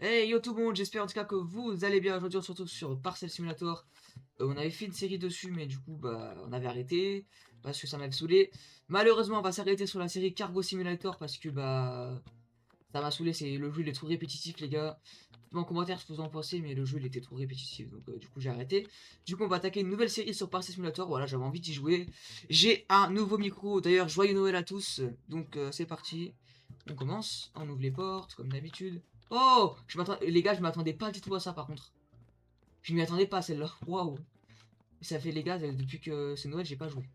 Hey yo tout le monde, j'espère en tout cas que vous allez bien. Aujourd'hui on se retrouve sur Parcel Simulator. On avait fait une série dessus mais du coup bah on avait arrêté parce que ça m'avait saoulé. Malheureusement on va s'arrêter sur la série Cargo Simulator parce que bah ça m'a saoulé, le jeu il est trop répétitif les gars. Dites-moi en commentaire ce que vous en pensez mais le jeu il était trop répétitif donc du coup j'ai arrêté. Du coup on va attaquer une nouvelle série sur Parcel Simulator, voilà j'avais envie d'y jouer. J'ai un nouveau micro, d'ailleurs joyeux Noël à tous. Donc c'est parti, on commence, on ouvre les portes comme d'habitude. Oh, les gars, je m'attendais pas du tout à ça par contre. Je m'y attendais pas à celle-là. Waouh. Ça fait les gars, depuis que c'est Noël, j'ai pas joué.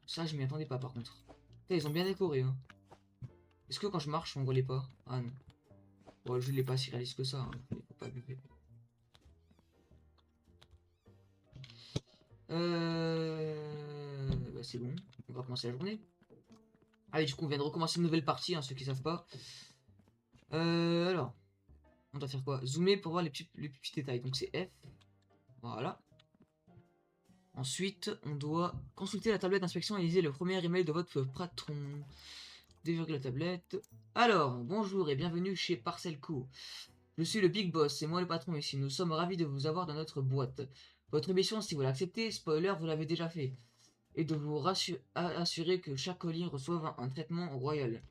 Ça, je m'y attendais pas par contre. Putain, ils ont bien décoré. Hein. Est-ce que quand je marche, on voit les pas? Ah non. Bon, le jeu il est pas si réaliste que ça. Hein. Faut pas abuser. Bah, c'est bon. On va commencer la journée. Allez, du coup, on vient de recommencer une nouvelle partie, hein, ceux qui savent pas. Alors, on doit faire quoi? Zoomer pour voir les petits détails. Donc c'est F. Voilà. Ensuite, on doit consulter la tablette d'inspection et liser le premier email de votre patron. Déverrouiller la tablette. Alors, bonjour et bienvenue chez Parcelco. Je suis le Big Boss, c'est moi le patron ici. Nous sommes ravis de vous avoir dans notre boîte. Votre mission, si vous l'acceptez, spoiler, vous l'avez déjà fait, est de vous assurer que chaque colis reçoive un traitement royal.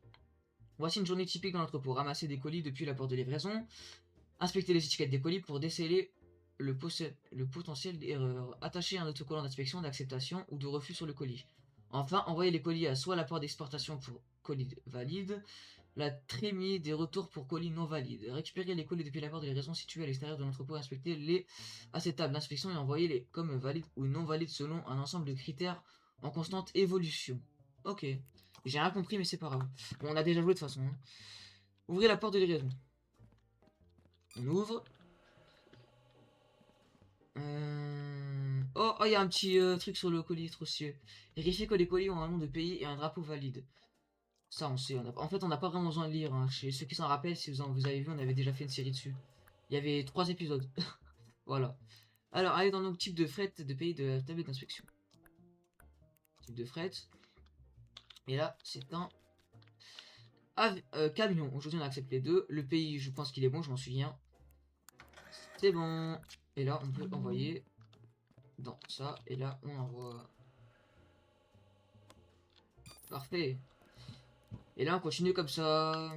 Voici une journée typique dans l'entrepôt. Ramasser des colis depuis la porte de livraison, inspecter les étiquettes des colis pour déceler le potentiel d'erreur. Attacher un autocollant d'inspection, d'acceptation ou de refus sur le colis. Enfin, envoyer les colis à soit la porte d'exportation pour colis valides, la trémie des retours pour colis non valides. Récupérer les colis depuis la porte de livraison située à l'extérieur de l'entrepôt, inspecter les à cette table d'inspection et envoyer les comme valides ou non valides selon un ensemble de critères en constante évolution. Ok. J'ai rien compris, mais c'est pas grave. Bon, on a déjà joué de toute façon. Hein. Ouvrez la porte de livraison. On ouvre. Oh, il y a un petit truc sur le colis, trop stylé. Vérifiez que les colis ont un nom de pays et un drapeau valide. Ça, on sait. En fait, on n'a pas vraiment besoin de lire. Hein. Chez ceux qui s'en rappellent, si vous avez vu, on avait déjà fait une série dessus. Il y avait 3 épisodes. Voilà. Alors, allez dans nos types de fret de pays de la tablette d'inspection. Type de fret. Et là, c'est un camion. Aujourd'hui, on accepte les deux. Le pays, je pense qu'il est bon, je m'en souviens. C'est bon. Et là, on peut envoyer dans ça. Et là, on envoie. Parfait. Et là, on continue comme ça.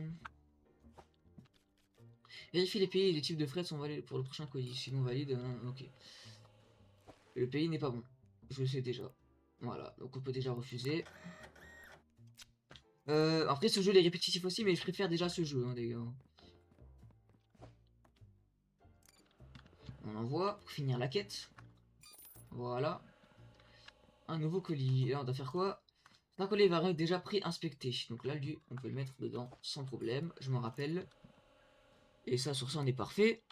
Vérifiez les pays et les types de frais sont valides pour le prochain colis. Sinon valide, ok. Le pays n'est pas bon. Je le sais déjà. Voilà, donc on peut déjà refuser. Après, ce jeu il est répétitif aussi, mais je préfère déjà ce jeu, hein, les gars. On envoie pour finir la quête. Voilà. Un nouveau colis. Et là, on doit faire quoi? Un colis va déjà pré-inspecté. Donc là, lui, on peut le mettre dedans sans problème. Je m'en rappelle. Et ça, sur ça, on est parfait.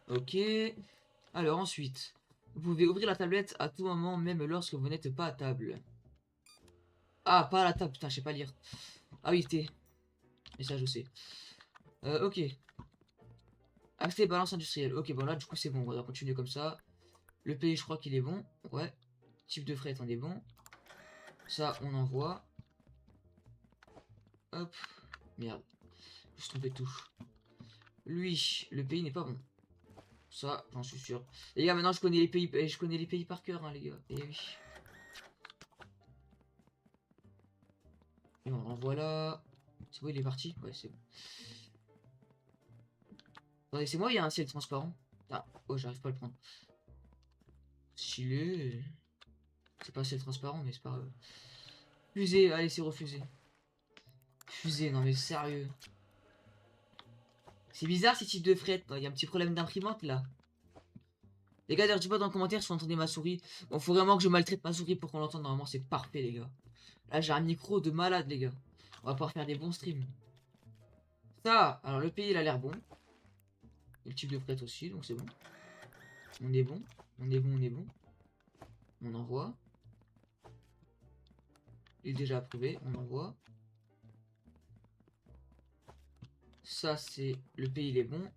Ok. Alors ensuite, vous pouvez ouvrir la tablette à tout moment, même lorsque vous n'êtes pas à table. Ah, pas à la table, putain, je sais pas lire. Ah oui, T. Et ça, je sais. Ok. Accès balance industrielle. Ok, bon là, du coup, c'est bon. On va continuer comme ça. Le pays, je crois qu'il est bon. Ouais. Type de fret, on est bon. Ça, on envoie. Hop. Merde. Je me suis trompé de touche. Lui, le pays n'est pas bon. Ça, j'en suis sûr. Les gars, maintenant, je connais les pays, je connais les pays par cœur, hein, les gars. Et oui. Et on renvoie là. C'est bon, il est parti. Ouais, c'est bon. Attendez, c'est moi, il y a un ciel transparent. Ah, oh, j'arrive pas à le prendre. Stylé. C'est pas ciel transparent, mais c'est pas grave. Fusée, allez, c'est refusé. Fusée, non mais sérieux. C'est bizarre ces types de fret. Il y a un petit problème d'imprimante là. Les gars, d'ailleurs, dis pas dans les commentaires si vous entendez ma souris. Bon, faut vraiment que je maltraite ma souris pour qu'on l'entende. Normalement, c'est parfait, les gars. Là, j'ai un micro de malade, les gars. On va pouvoir faire des bons streams. Ça, alors le pays, il a l'air bon. Et le type de fret aussi, donc c'est bon. On est bon. On est bon, on est bon. On envoie. Il est déjà approuvé. On envoie. Ça, c'est... Le pays, il est bon.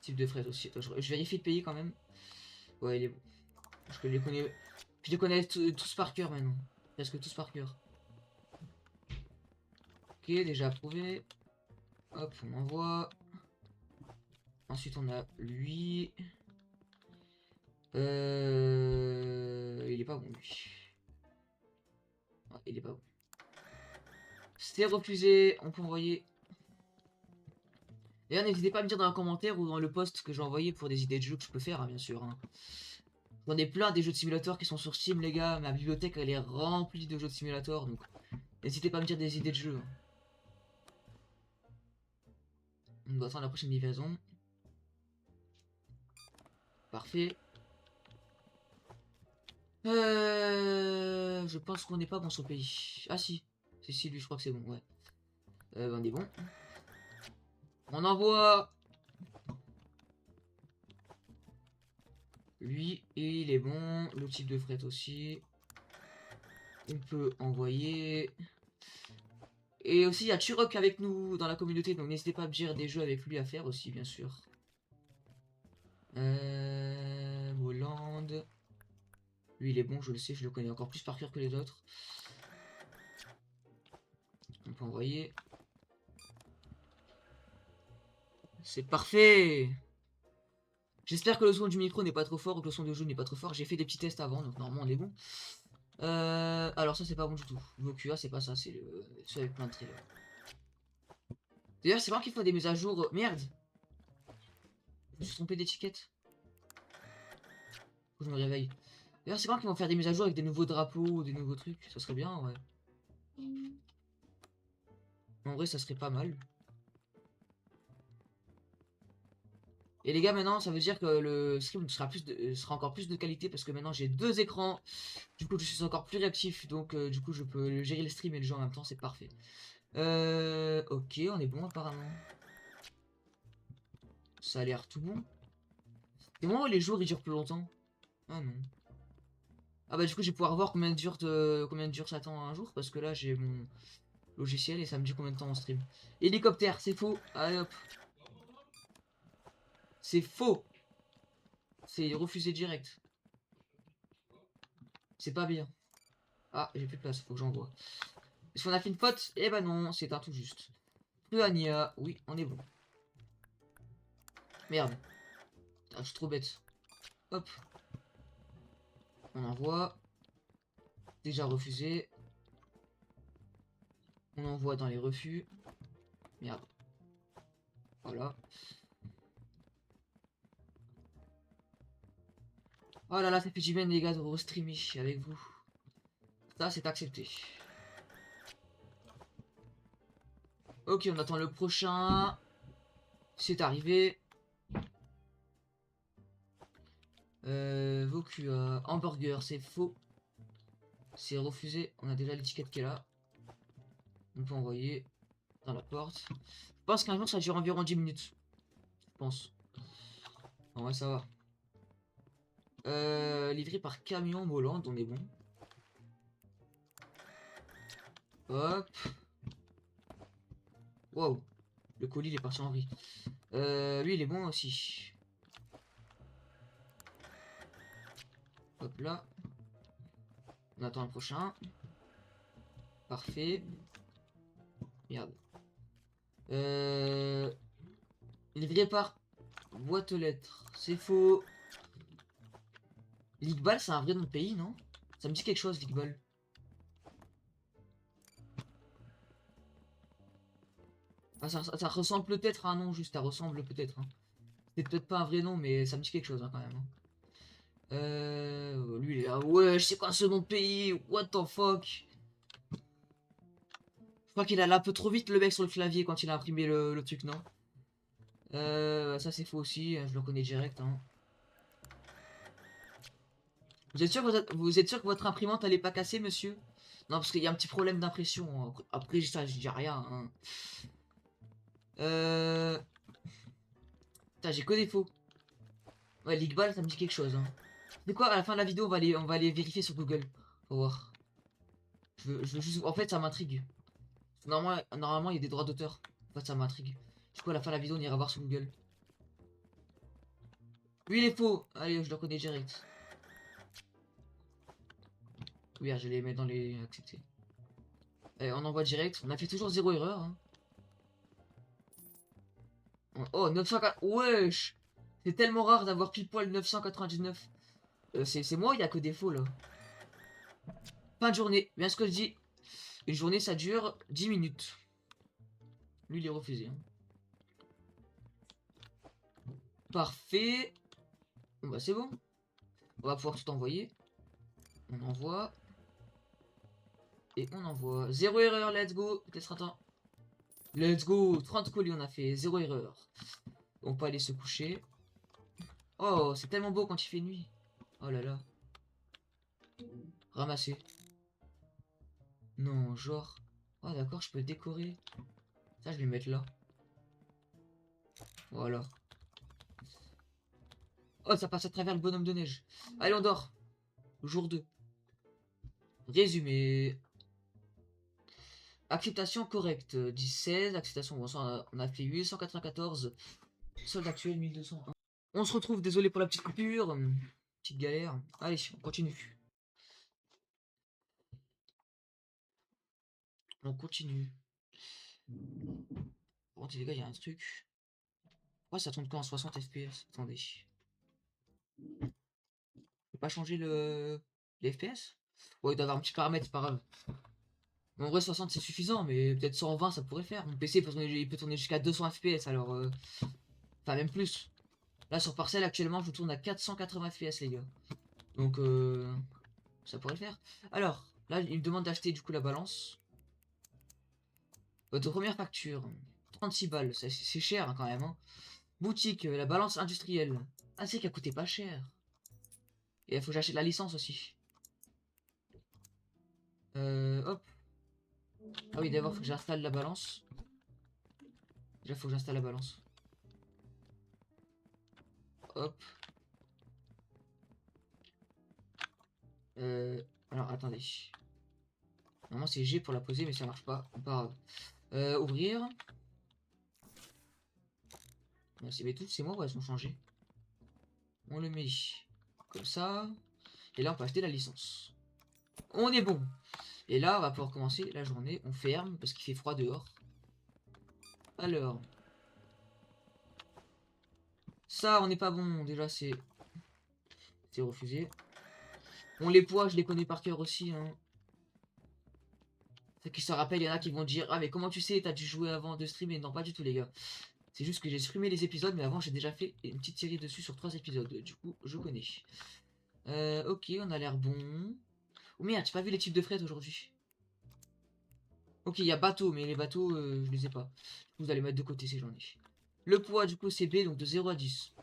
Type de fret aussi. Attends, je vérifie le pays quand même. Ouais, il est bon. Je les connais tous par cœur maintenant. Presque tous par cœur. Ok, déjà approuvé. Hop, on envoie. Ensuite, on a lui. Il est pas bon, lui. Ah, il est pas bon. C'est refusé. On peut envoyer. D'ailleurs, n'hésitez pas à me dire dans un commentaire ou dans le post que j'ai envoyé pour des idées de jeux que je peux faire, hein, bien sûr. Hein. J'en ai plein des jeux de simulator qui sont sur Steam, les gars. Ma bibliothèque, elle est remplie de jeux de simulator. Donc, n'hésitez pas à me dire des idées de jeux. Hein. On doit attendre la prochaine livraison. Parfait. Je pense qu'on n'est pas bon sur le pays. Ah si. Si, lui, je crois que c'est bon, ouais. On est bon. On envoie. Lui, et il est bon. Le type de fret aussi. On peut envoyer. Et aussi, il y a Turok avec nous dans la communauté. Donc n'hésitez pas à me dire des jeux avec lui à faire aussi, bien sûr. Moland. Lui, il est bon, je le sais. Je le connais encore plus par cœur que les autres. On peut envoyer. C'est parfait. J'espère que le son du micro n'est pas trop fort ou que le son du jeu n'est pas trop fort. J'ai fait des petits tests avant, donc normalement on est bon. Alors ça c'est pas bon du tout. Vokua c'est pas ça, c'est le celui avec plein de trailers. D'ailleurs c'est moi qui fais des mises à jour. Merde. Je me suis trompé d'étiquette. Faut que je me réveille. D'ailleurs c'est moi qui vont faire des mises à jour avec des nouveaux drapeaux ou des nouveaux trucs. Ça serait bien, ouais. En vrai ça serait pas mal. Et les gars, maintenant, ça veut dire que le stream sera encore plus de qualité parce que maintenant j'ai deux écrans. Du coup, je suis encore plus réactif. Donc, du coup, je peux gérer le stream et le jeu en même temps. C'est parfait. Ok, on est bon apparemment. Ça a l'air tout bon. Et moi, les jours ils durent plus longtemps. Ah non. Ah bah, du coup, je vais pouvoir voir combien dure ça temps un jour parce que là, j'ai mon logiciel et ça me dit combien de temps on stream. Hélicoptère, c'est faux. Allez hop. C'est faux. C'est refusé direct. C'est pas bien. Ah, j'ai plus de place, faut que j'envoie. Est-ce qu'on a fait une faute? Eh ben non, c'est un tout juste. Ania, oui, on est bon. Merde. Ah, je suis trop bête. Hop. On envoie. Déjà refusé. On envoie dans les refus. Merde. Voilà. Oh là là, ça fait du bien les gars de restreamer avec vous. Ça, c'est accepté. Ok, on attend le prochain. C'est arrivé. Vokua. Hamburger, c'est faux. C'est refusé. On a déjà l'étiquette qui est là. On peut envoyer dans la porte. Je pense qu'un jour, ça dure environ 10 minutes. Je pense. En vrai, ça va. Livré par camion Moland, on est bon. Hop. Wow. Le colis il est parti en vrille. Lui il est bon aussi. Hop là. On attend le prochain. Parfait. Merde. Livré par boîte aux lettres. C'est faux. Ligbal c'est un vrai nom de pays, non? Ça me dit quelque chose, Ligbal. Ah, ça ressemble peut-être à un nom juste, ça ressemble peut-être. Hein. C'est peut-être pas un vrai nom, mais ça me dit quelque chose hein, quand même. Hein. Lui il est là, ouais, je sais quoi ce nom de pays, what the fuck. Je crois qu'il allait un peu trop vite le mec sur le clavier quand il a imprimé le truc, non? Ça c'est faux aussi, je le connais direct. Hein. Vous êtes sûr que vous êtes sûr que votre imprimante elle est pas cassée, monsieur? Non, parce qu'il y a un petit problème d'impression. Hein. Après ça, je dis rien. Hein. Putain, j'ai que des faux. Ouais, League ça me dit quelque chose. Hein. Mais quoi, à la fin de la vidéo, on va aller vérifier sur Google. Faut voir. Je veux juste... En fait, ça m'intrigue. Normalement, il y a des droits d'auteur. En fait, ça m'intrigue. Du coup, à la fin de la vidéo, on ira voir sur Google. Lui, il est faux. Allez, je le connais direct. Oui, je les mets dans les acceptés. Allez, on envoie direct. On a fait toujours zéro erreur. Hein. Oh, 904. Wesh! C'est tellement rare d'avoir pile poil 999. C'est moi, il y a que défaut là. Fin de journée, bien ce que je dis. Une journée, ça dure 10 minutes. Lui, il est refusé. Hein. Parfait. Bon, bah, c'est bon. On va pouvoir tout envoyer. On envoie. Et on envoie. Zéro erreur, let's go. Peut-être un temps. Let's go. 30 colis, on a fait. Zéro erreur. On peut aller se coucher. Oh, c'est tellement beau quand il fait nuit. Oh là là. Ramasser. Non, genre. Oh, d'accord, je peux décorer. Ça, je vais mettre là. Voilà. Oh, ça passe à travers le bonhomme de neige. Allez, on dort. Jour 2. Résumé. Acceptation correcte. 16. Acceptation, bon, ça, on a fait 894. Solde actuel 1201. On se retrouve, désolé pour la petite coupure. Petite galère. Allez, on continue. On continue. Bon, les gars, il y a un truc. Pourquoi ça tourne quand en 60 FPS? Attendez. Je peux pas changer les FPS? Ouais, il doit y avoir un petit paramètre, c'est pas grave. En vrai, 60 c'est suffisant, mais peut-être 120 ça pourrait faire. Mon PC il peut tourner jusqu'à 200 FPS, alors. Enfin, même plus. Là, sur Parcelle, actuellement, je tourne à 480 FPS, les gars. Donc, ça pourrait le faire. Alors, là, il me demande d'acheter du coup la balance. Votre première facture, 36 balles, c'est cher hein, quand même. Hein. Boutique, la balance industrielle. Ah, c'est qu'elle coûtait pas cher. Et il faut que j'achète la licence aussi. Hop. Ah oui, d'abord, faut que j'installe la balance. Déjà, faut que j'installe la balance. Hop. Alors, attendez. Normalement, c'est G pour la poser, mais ça marche pas. Pas grave. Ouvrir. Mais toutes ces mots, elles sont changées. On le met comme ça. Et là, on peut acheter la licence. On est bon. Et là, on va pouvoir commencer la journée. On ferme parce qu'il fait froid dehors. Alors. Ça, on n'est pas bon. Déjà, c'est refusé. Bon, les poids, je les connais par cœur aussi. Hein. Ceux qui se rappellent, il y en a qui vont dire ah, mais comment tu sais, t'as dû jouer avant de streamer? Non, pas du tout, les gars. C'est juste que j'ai streamé les épisodes, mais avant, j'ai déjà fait une petite série dessus sur 3 épisodes. Du coup, je connais. Ok, on a l'air bon. Oh merde, j'ai pas vu les types de fret aujourd'hui. Ok, il y a bateau, mais les bateaux, je les ai pas. Vous allez mettre de côté ces journées. Le poids, du coup, c'est B, donc de 0 à 10.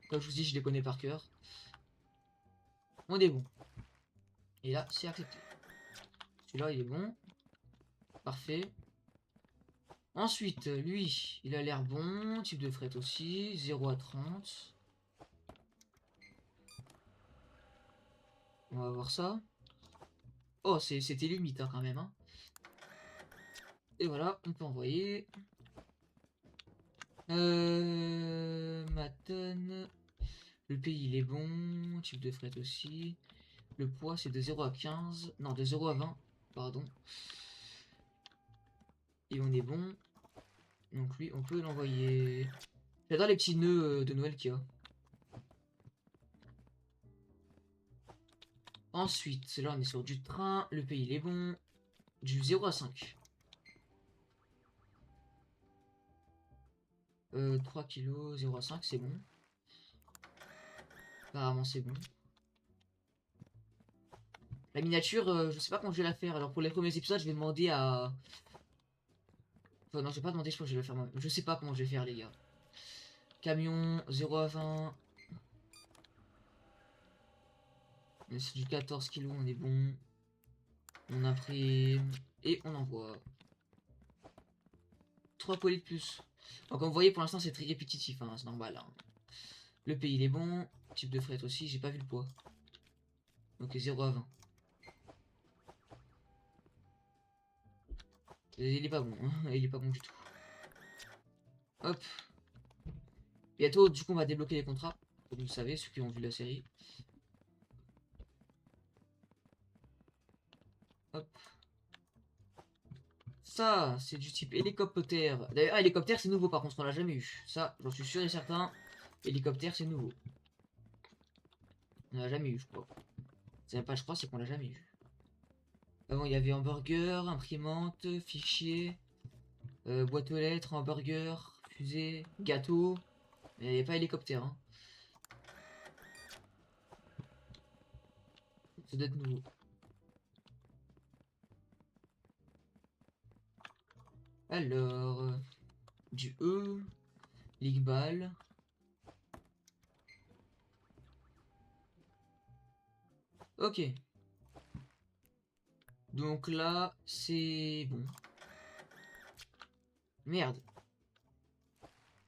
Comme je vous dis, je les connais par cœur. On est bon. Et là, c'est accepté. Celui-là, il est bon. Parfait. Ensuite, lui, il a l'air bon. Type de fret aussi. 0 à 30. On va voir ça. Oh, c'était limite hein, quand même. Hein. Et voilà, on peut envoyer. Maton. Le pays, il est bon. Type de fret aussi. Le poids, c'est de 0 à 15. Non, de 0 à 20. Pardon. Et on est bon. Donc lui, on peut l'envoyer. J'adore les petits nœuds de Noël qu'il y a. Ensuite, là, on est sur du train. Le pays, il est bon. Du 0 à 5. 3 kilos, 0 à 5, c'est bon. Apparemment, c'est bon. La miniature, je sais pas comment je vais la faire. Alors, pour les premiers épisodes, je vais demander à... Enfin, non, je vais pas demander, je pense que je vais la faire moi. Je sais pas comment je vais faire, les gars. Camion, 0 à 20. C'est du 14 kilos, on est bon. On imprime. Et on envoie. 3 colis de plus. Donc, comme vous voyez, pour l'instant, c'est très répétitif. Hein, c'est normal. Hein. Le pays, il est bon. Type de fret aussi, j'ai pas vu le poids. Donc, 0 à 20. Il est pas bon. Hein. Il est pas bon du tout. Hop. Bientôt, du coup, on va débloquer les contrats. Comme vous le savez, ceux qui ont vu la série. Hop. Ça, c'est du type hélicoptère. D'ailleurs, hélicoptère, c'est nouveau par contre, on l'a jamais eu. Ça, j'en suis sûr et certain. Hélicoptère, c'est nouveau. On l'a jamais eu, je crois. C'est même pas, je crois, c'est qu'on l'a jamais eu. Avant, il y avait hamburger, imprimante, fichier, boîte aux lettres, hamburger, fusée, gâteau. Mais il n'y avait pas hélicoptère. Hein. Ça doit être nouveau. Alors, du E, Ligue Ball. Ok. Donc là, c'est bon. Merde.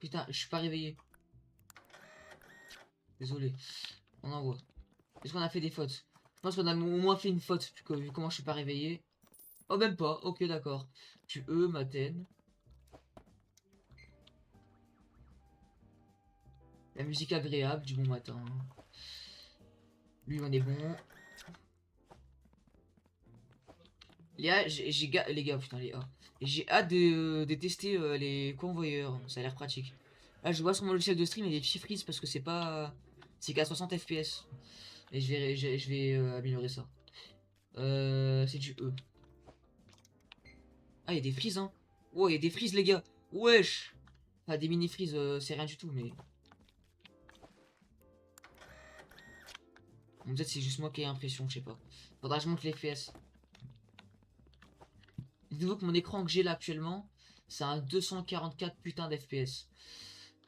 Putain, je suis pas réveillé. Désolé. On envoie. Est-ce qu'on a fait des fautes? Je pense qu'on a au moins fait une faute, vu comment je suis pas réveillé. Oh, même pas. Ok, d'accord. Tu Maten. La musique agréable du bon matin. Lui, on est bon. Les gars, putain, les A. J'ai hâte de tester les convoyeurs. Ça a l'air pratique. Là, je vois sur mon logiciel de stream, il y a des petits freeze parce que c'est pas. C'est qu'à 60 FPS. Et je vais améliorer ça. C'est du E. Ah, il y a des frises, hein. Oh, il y a des frises, les gars. Wesh. Enfin, des mini frises, c'est rien du tout, mais. Bon, peut-être c'est juste moi qui ai l'impression, je sais pas. Faudra que je monte les FPS. Dites-vous que mon écran que j'ai là actuellement, c'est un 244 putain d'FPS.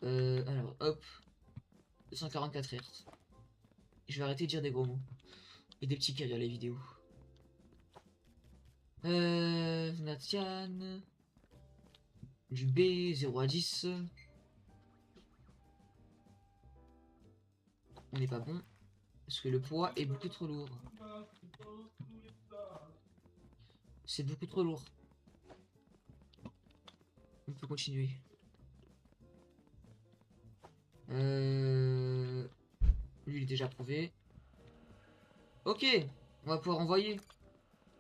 Alors, hop. 244 Hz. Je vais arrêter de dire des gros mots. Et des petits qui regardent les vidéos. Natian. Du B, 0 à 10. On n'est pas bon. Parce que le poids est beaucoup trop lourd. C'est beaucoup trop lourd. On peut continuer. Lui, il est déjà prouvé. Ok. On va pouvoir envoyer.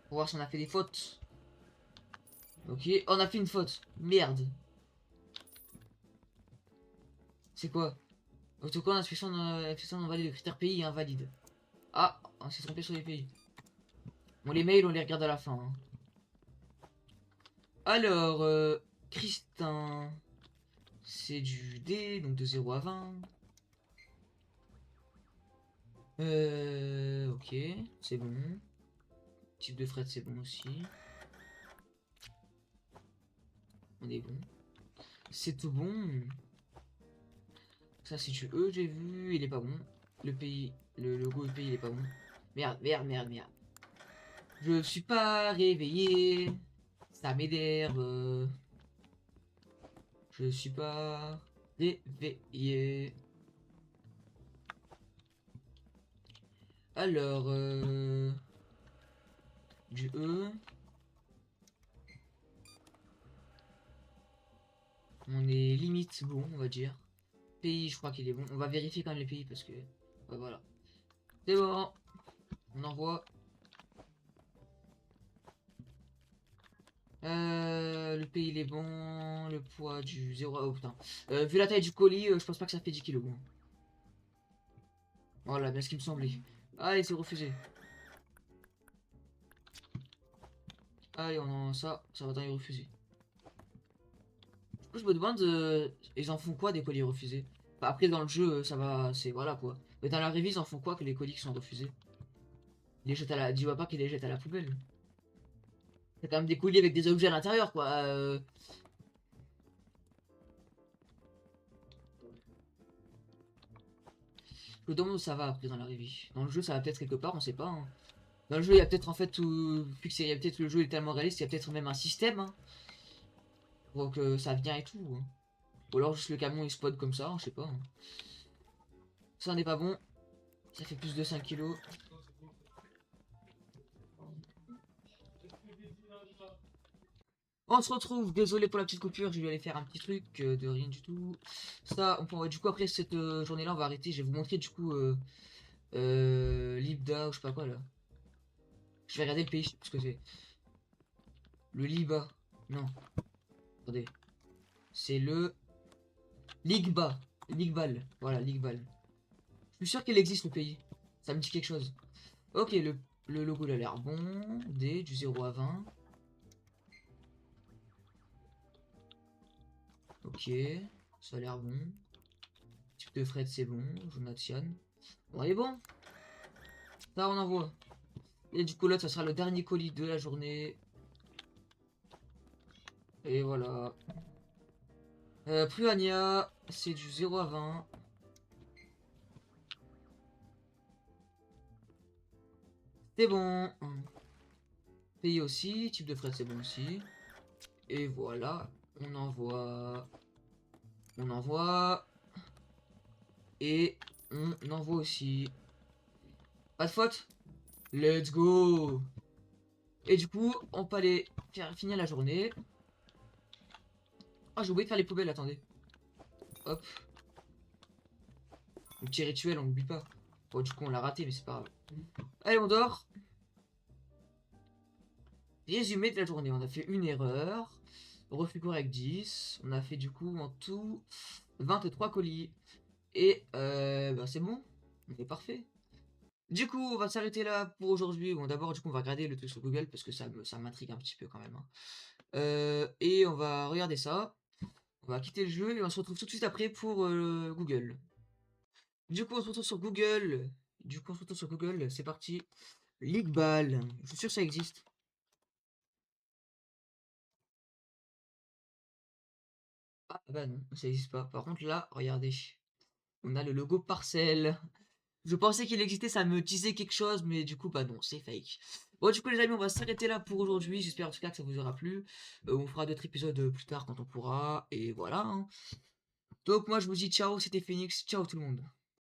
Pour voir si on a fait des fautes. Ok. On a fait une faute. Merde. C'est quoi? Autocollant inspection non valide. Le critère pays est invalide. Ah, on s'est trompé sur les pays. Bon, les mails, on les regarde à la fin. Hein. Alors, Christin. C'est du D, donc de 0 à 20. Ok, c'est bon. Type de fret, c'est bon aussi. On est bon. C'est tout bon. Ça, c'est du E, j'ai vu. Il est pas bon. Le pays, le logo du pays, il est pas bon. Merde, merde, merde, merde. Je suis pas réveillé. Ça m'énerve. Je suis pas réveillé. Alors, du E. On est limite bon, on va dire. Pays, je crois qu'il est bon. On va vérifier quand même les pays parce que... Ouais, voilà. C'est bon. On envoie. Le pays, il est bon. Le poids du 0... Oh putain. Vu la taille du colis, je pense pas que ça fait 10 kilos. Bon. Voilà, bien ce qui me semblait. Allez, c'est refusé. Allez, ça va dans les refusés. Du coup, je me demande, ils en font quoi des colis refusés? Enfin, après, dans le jeu, ça va, c'est voilà quoi. Mais dans la révise, ils en font quoi que les colis qui sont refusés? Ils les jettent à la... Dis-moi pas qu'ils les jettent à la poubelle. C'est quand même des colis avec des objets à l'intérieur, quoi. Je me demande où ça va après dans la révise. Dans le jeu, ça va peut-être quelque part, on sait pas. Hein. Dans le jeu, il y a peut-être en fait tout. Vu que il y a peut-être le jeu est tellement réaliste, il y a peut-être même un système. Hein, pour que ça vient et tout. Hein. Ou alors juste le camion il spot comme ça, hein, je sais pas. Hein. Ça n'est pas bon. Ça fait plus de 5 kilos. On se retrouve, désolé pour la petite coupure, je vais aller faire un petit truc de rien du tout. Ça, du coup après cette journée-là, on va arrêter. Je vais vous montrer du coup Libda ou je sais pas quoi là. Je vais regarder le pays, je sais plus ce que c'est. Le Liba. Non, attendez. C'est le Ligba. Ligbal. Voilà, Ligbal. Je suis sûr qu'il existe le pays. Ça me dit quelque chose. Ok, le logo il a l'air bon. D, du 0 à 20. Ok, ça a l'air bon. Type de Fred, c'est bon. Jonathan. Bon, il est bon. Ça, on envoie. Et du coup, là, ça sera le dernier colis de la journée. Et voilà. Pruania, c'est du 0 à 20. C'est bon. Pays aussi. Type de Fred, c'est bon aussi. Et voilà. On envoie. On envoie. Et on envoie aussi. Pas de faute. Let's go. Et du coup, on peut aller finir la journée. Ah, j'ai oublié de faire les poubelles, attendez. Hop. Le petit rituel, on l'oublie pas. Bon, du coup, on l'a raté, mais c'est pas grave. Allez, on dort. Résumé de la journée. On a fait une erreur. Refus correct 10. On a fait du coup en tout 23 colis. Et bah, c'est bon. On est parfait. Du coup, on va s'arrêter là pour aujourd'hui. Bon, d'abord, du coup, on va regarder le truc sur Google parce que ça m'intrigue un petit peu quand même, hein. Et on va regarder ça. On va quitter le jeu et on se retrouve tout de suite après pour Google. Du coup, on se retrouve sur Google. C'est parti. League je suis sûr que ça existe. Ah bah non, ça existe pas. Par contre, là, regardez. On a le logo Parcelle. Je pensais qu'il existait, ça me disait quelque chose, mais du coup, bah non, c'est fake. Bon, du coup, les amis, on va s'arrêter là pour aujourd'hui. J'espère en tout cas que ça vous aura plu. On fera d'autres épisodes plus tard quand on pourra. Et voilà, hein. Donc, moi, je vous dis ciao, c'était Phoenix. Ciao tout le monde.